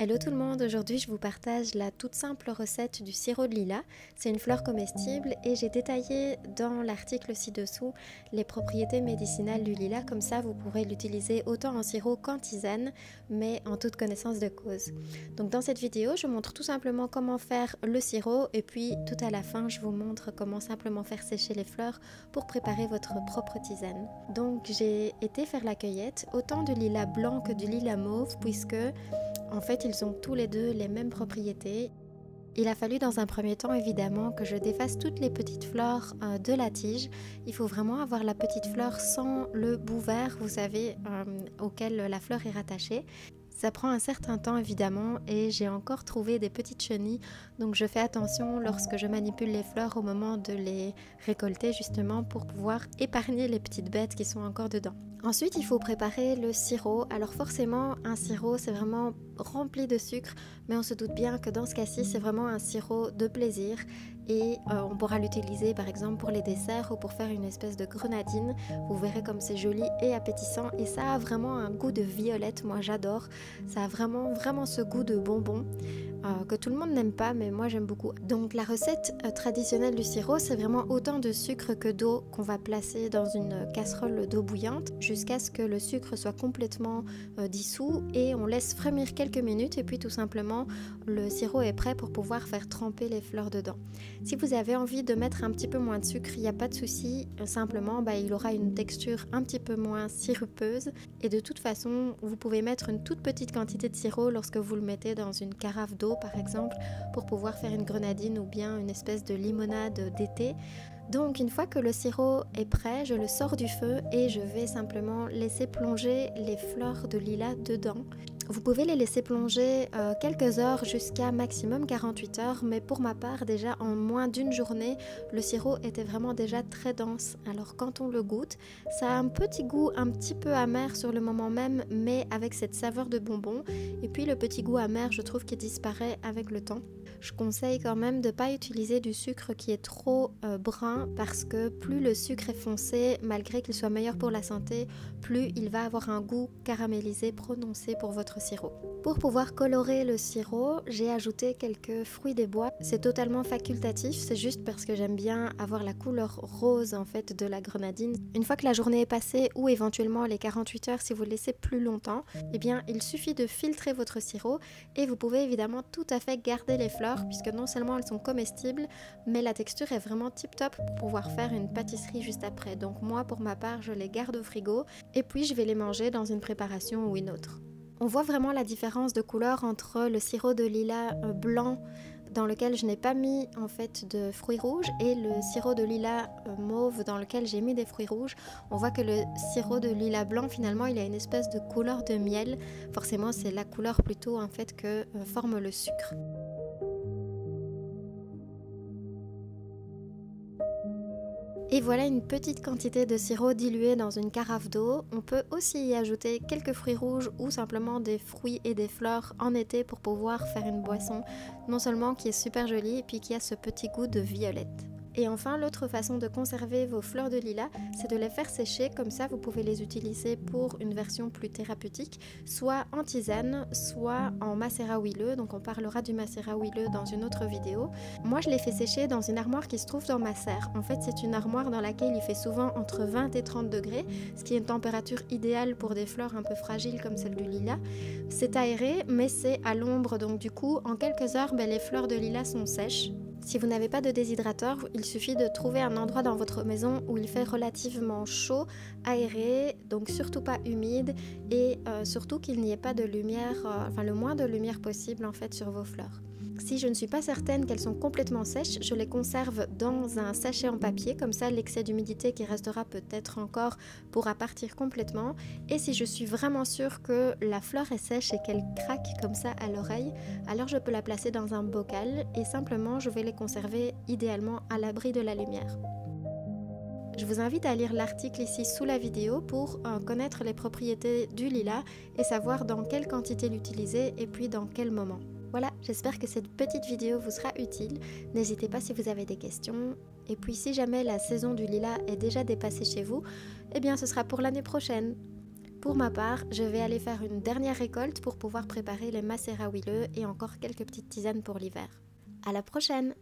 Hello tout le monde, aujourd'hui je vous partage la toute simple recette du sirop de lilas. C'est une fleur comestible et j'ai détaillé dans l'article ci-dessous les propriétés médicinales du lilas, comme ça vous pourrez l'utiliser autant en sirop qu'en tisane, mais en toute connaissance de cause. Donc dans cette vidéo, je montre tout simplement comment faire le sirop et puis tout à la fin je vous montre comment simplement faire sécher les fleurs pour préparer votre propre tisane. Donc j'ai été faire la cueillette, autant du lilas blanc que du lilas mauve, puisque en fait, ils ont tous les deux les mêmes propriétés. Il a fallu dans un premier temps évidemment que je défasse toutes les petites fleurs de la tige. Il faut vraiment avoir la petite fleur sans le bout vert, vous savez, auquel la fleur est rattachée. Ça prend un certain temps évidemment et j'ai encore trouvé des petites chenilles, donc je fais attention lorsque je manipule les fleurs au moment de les récolter justement pour pouvoir épargner les petites bêtes qui sont encore dedans. Ensuite il faut préparer le sirop. Alors forcément un sirop c'est vraiment rempli de sucre, mais on se doute bien que dans ce cas-ci c'est vraiment un sirop de plaisir et on pourra l'utiliser par exemple pour les desserts ou pour faire une espèce de grenadine. Vous verrez comme c'est joli et appétissant et ça a vraiment un goût de violette, moi j'adore. Ça a vraiment ce goût de bonbon que tout le monde n'aime pas, mais moi j'aime beaucoup. Donc la recette traditionnelle du sirop, c'est vraiment autant de sucre que d'eau qu'on va placer dans une casserole d'eau bouillante jusqu'à ce que le sucre soit complètement dissous et on laisse frémir quelques minutes et puis tout simplement le sirop est prêt pour pouvoir faire tremper les fleurs dedans. Si vous avez envie de mettre un petit peu moins de sucre, il n'y a pas de souci, simplement il aura une texture un petit peu moins sirupeuse et de toute façon vous pouvez mettre une toute petite quantité de sirop lorsque vous le mettez dans une carafe d'eau par exemple pour pouvoir faire une grenadine ou bien une espèce de limonade d'été. Donc une fois que le sirop est prêt, je le sors du feu et je vais simplement laisser plonger les fleurs de lilas dedans. Vous pouvez les laisser plonger quelques heures jusqu'à maximum 48 heures, mais pour ma part déjà en moins d'une journée, le sirop était vraiment déjà très dense. Alors quand on le goûte, ça a un petit goût un petit peu amer sur le moment même, mais avec cette saveur de bonbon. Et puis le petit goût amer, je trouve qu'il disparaît avec le temps. Je conseille quand même de ne pas utiliser du sucre qui est trop brun parce que plus le sucre est foncé, malgré qu'il soit meilleur pour la santé, plus il va avoir un goût caramélisé prononcé pour votre sirop. Pour pouvoir colorer le sirop, j'ai ajouté quelques fruits des bois. C'est totalement facultatif, c'est juste parce que j'aime bien avoir la couleur rose en fait de la grenadine. Une fois que la journée est passée ou éventuellement les 48 heures si vous le laissez plus longtemps, eh bien il suffit de filtrer votre sirop et vous pouvez évidemment tout à fait garder les fleurs puisque non seulement elles sont comestibles, mais la texture est vraiment tip top pour pouvoir faire une pâtisserie juste après. Donc moi pour ma part je les garde au frigo et puis je vais les manger dans une préparation ou une autre. On voit vraiment la différence de couleur entre le sirop de lilas blanc dans lequel je n'ai pas mis en fait de fruits rouges et le sirop de lilas mauve dans lequel j'ai mis des fruits rouges. On voit que le sirop de lilas blanc finalement il a une espèce de couleur de miel. Forcément c'est la couleur plutôt en fait que forme le sucre. Et voilà une petite quantité de sirop dilué dans une carafe d'eau. On peut aussi y ajouter quelques fruits rouges ou simplement des fruits et des fleurs en été pour pouvoir faire une boisson non seulement qui est super jolie et puis qui a ce petit goût de violette. Et enfin, l'autre façon de conserver vos fleurs de lilas, c'est de les faire sécher, comme ça vous pouvez les utiliser pour une version plus thérapeutique, soit en tisane, soit en macérat huileux, donc on parlera du macérat huileux dans une autre vidéo. Moi je les fais sécher dans une armoire qui se trouve dans ma serre. En fait c'est une armoire dans laquelle il fait souvent entre 20 et 30 degrés, ce qui est une température idéale pour des fleurs un peu fragiles comme celle du lilas. C'est aéré mais c'est à l'ombre, donc du coup en quelques heures les fleurs de lilas sont sèches. Si vous n'avez pas de déshydrateur, il suffit de trouver un endroit dans votre maison où il fait relativement chaud, aéré, donc surtout pas humide et surtout qu'il n'y ait pas de lumière, le moins de lumière possible en fait sur vos fleurs. Si je ne suis pas certaine qu'elles sont complètement sèches, je les conserve dans un sachet en papier, comme ça l'excès d'humidité qui restera peut-être encore pourra partir complètement. Et si je suis vraiment sûre que la fleur est sèche et qu'elle craque comme ça à l'oreille, alors je peux la placer dans un bocal et simplement je vais les conserver idéalement à l'abri de la lumière. Je vous invite à lire l'article ici sous la vidéo pour connaître les propriétés du lilas et savoir dans quelle quantité l'utiliser et puis dans quel moment. Voilà, j'espère que cette petite vidéo vous sera utile. N'hésitez pas si vous avez des questions. Et puis si jamais la saison du lilas est déjà dépassée chez vous, eh bien ce sera pour l'année prochaine. Pour ma part, je vais aller faire une dernière récolte pour pouvoir préparer les macérats huileux et encore quelques petites tisanes pour l'hiver. À la prochaine!